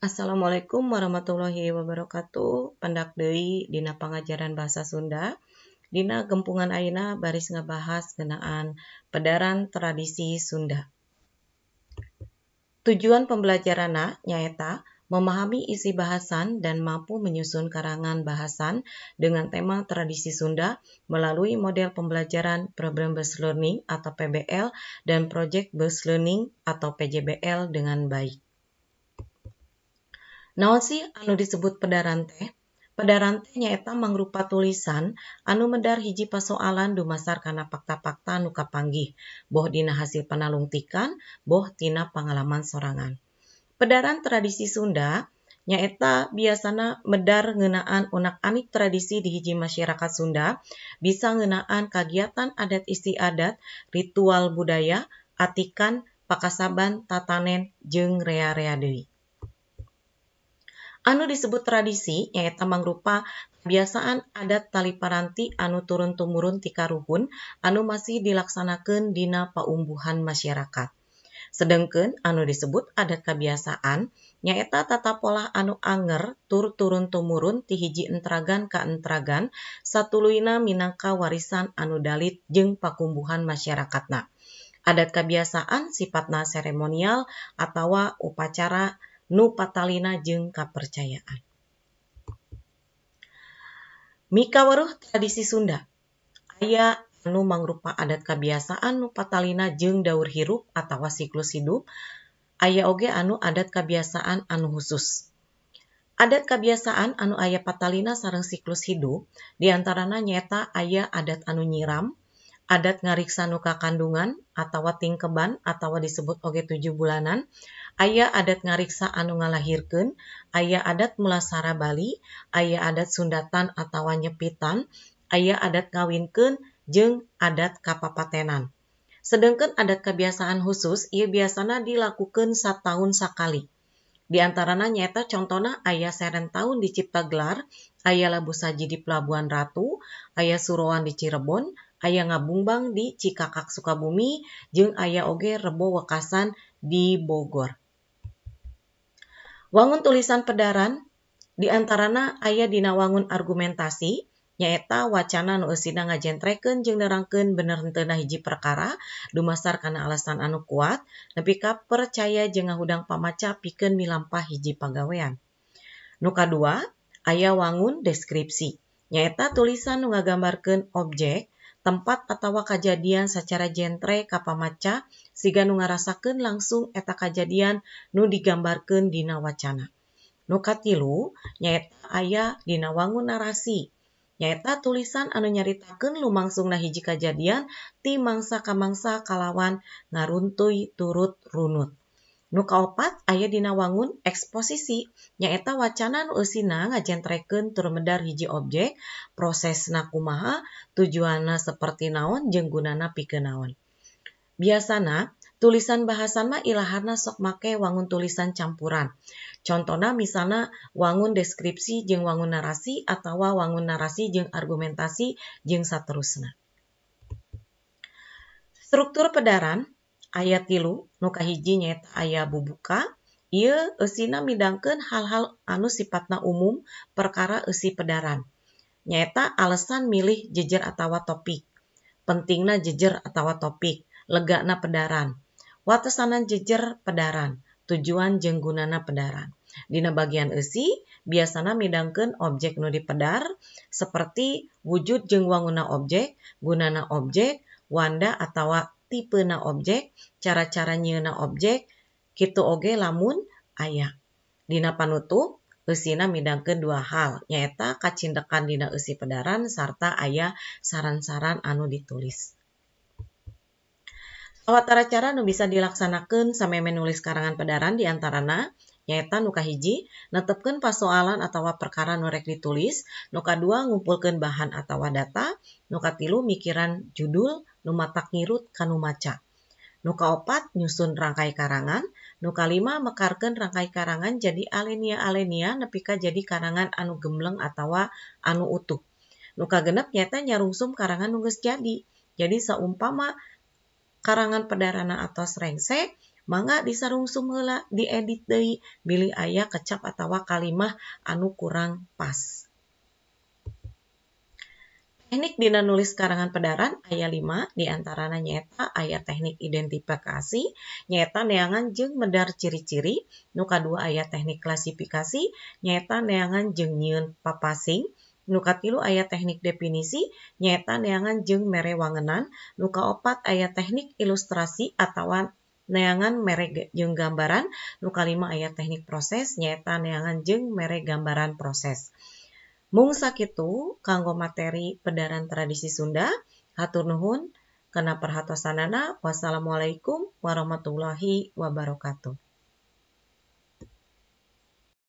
Assalamualaikum warahmatullahi wabarakatuh. Pendak deui dina pangajaran bahasa Sunda. Dina gempungan ayeuna baris ngabahas ngeunaan pedaran tradisi Sunda. Tujuan pembelajaranna nyaeta memahami isi bahasan dan mampu menyusun karangan bahasan dengan tema tradisi Sunda melalui model pembelajaran Problem Based Learning atau PBL dan Project Based Learning atau PJBL dengan baik. Naon sih anu disebut pedaran teh? Pedaran teh nyaeta mangrupa tulisan anu medar hiji pasoalan dumasar kana fakta-fakta nu kapanggih, boh dina hasil panalungtikan, boh tina pangalaman sorangan. Pedaran tradisi Sunda nyaeta biasana medar ngeunaan unak-anik tradisi di hiji masyarakat Sunda, bisa ngeunaan kagiatan adat istiadat, ritual budaya, atikan, pakasaban, tatanen, jeung rea-rea deui. Anu disebut tradisi nyaeta mangrupa kebiasaan adat tali paranti anu turun-tumurun ti karuhun anu masih dilaksanakeun dina paumbuhan masyarakat. Sedengkeun anu disebut adat kebiasaan nyaeta tata pola anu anger tur turun-tumurun ti hiji entragan ka entragan satuluyna minangka warisan anu dalit jeung pakumbuhan masyarakatna. Adat kebiasaan sifatna seremonial atawa upacara nu patalina jeung kapercayaan. Mikaweruh tradisi Sunda. Aya anu mangrupa adat kebiasaan nu patalina jeung daur hirup atawa siklus hidup. Aya oge anu adat kebiasaan anu khusus. Adat kebiasaan anu aya patalina sareng siklus hidup diantarana nyaeta aya adat anu nyiram, adat ngariksa nu kakandungan atawa tingkeban atawa disebut oge 7 bulanan, aya adat ngariksa anu ngalahirkeun, aya adat mulasara Bali, aya adat sundatan atawa nyepitan, aya adat ngawinkeun jeung adat kapapatenan. Sedengkeun adat kebiasaan khusus ieu biasana dilakukeun sataun sakali. Di antarana nyaeta contona aya serentaun di Ciptagelar, aya labu saji di Pelabuhan Ratu, aya suroan di Cirebon, aya ngabungbang di Cikakak Sukabumi, jeung aya oge rebo wekasan di Bogor. Wangun tulisan pedaran di antarana aya dina wangun argumentasi nyaeta wacana nu eusina ngajentrekeun jeung nerangkeun bener henteuna hiji perkara dumasar kana alasan anu kuat nepi ka percaya jeung ngahudang pamaca pikeun milampah hiji pagawean. Nu kadua, aya wangun deskripsi. Nyaeta tulisan nu ngagambarkeun objek, tempat atawa kajadian sacara jentre ka pamaca siga nu ngarasakeun langsung eta kajadian nu digambarkeun dina wacana. Nu katilu, nyaeta aya dina wangun narasi. Nyaeta tulisan anu nyaritakeun lumangsungna hiji kajadian ti mangsa ka mangsa kalawan ngaruntuy turut runut. Nu kaopat aya dina wangun eksposisi, nyaeta wacana nu eusina ngajentrekeun tur medar hiji objek, prosesna kumaha, tujuanna saperti naon jeung gunana pikeun naon. Biasana tulisan bahasan mah ilaharna sok make wangun tulisan campuran. Contona misalna wangun deskripsi jeung wangun narasi atawa wangun narasi jeung argumentasi jeung saterusna. Struktur pedaran aya 3, nu kahiji nyaeta aya bubuka. Ieu eusina midangkeun hal-hal anu sifatna umum perkara eusi pedaran. Nyaeta alasan milih jejer atawa topik. Pentingna jejer atawa topik, legana pedaran. Watesanan jejer pedaran, tujuan jeung gunana pedaran. Dina bagian eusi biasana midangkeun objek nu dipedar seperti wujud jeung wangunna objek, gunana objek, wanda atawa tipena objek, cara-cara nyieunna objek, kitu oge lamun aya. Dina panutup eusina midangkeun 2 hal, nyaeta kacindekan dina eusi pedaran sarta aya saran-saran anu ditulis. Sawatara cara nu bisa dilaksanakeun sameme nulis karangan pedaran diantarana nyaeta nu kahiji netepkeun pasoalan atawa perkara nu rek ditulis, nu kadua ngumpulkeun bahan atawa data, nu katilu mikiran judul nu matak ngirut kanu maca. Nu kaopat nyusun rangkai karangan, nu kalima mekarkeun rangkai karangan jadi alinea-alinea nepi ka jadi karangan anu gembleng atawa anu utuh. Nu kagenep nyaeta nyarungsum karangan nu geus jadi. Jadi saumpama karangan pedarana atos rengsek, Mangga disarungsum heula diedit deui bilih aya kecap atawa kalimah anu kurang pas. Teknik dina nulis karangan pedaran aya 5 diantarana nyaeta aya teknik identifikasi, nyaeta neangan jeung medar ciri-ciri, nu kadua aya teknik klasifikasi, nyaeta neangan jeung nyieun papasing, nu katilu aya teknik definisi, nyaeta neangan jeung mere wangenan, nu kaopat aya teknik ilustrasi atawa neangan mere jeung gambaran, nu kalima aya teknik proses, nyaeta neangan jeung mere gambaran proses. Mung sakitu kanggo materi pedaran tradisi Sunda. Hatur nuhun kana perhatosanana. Wassalamualaikum warahmatullahi wabarakatuh.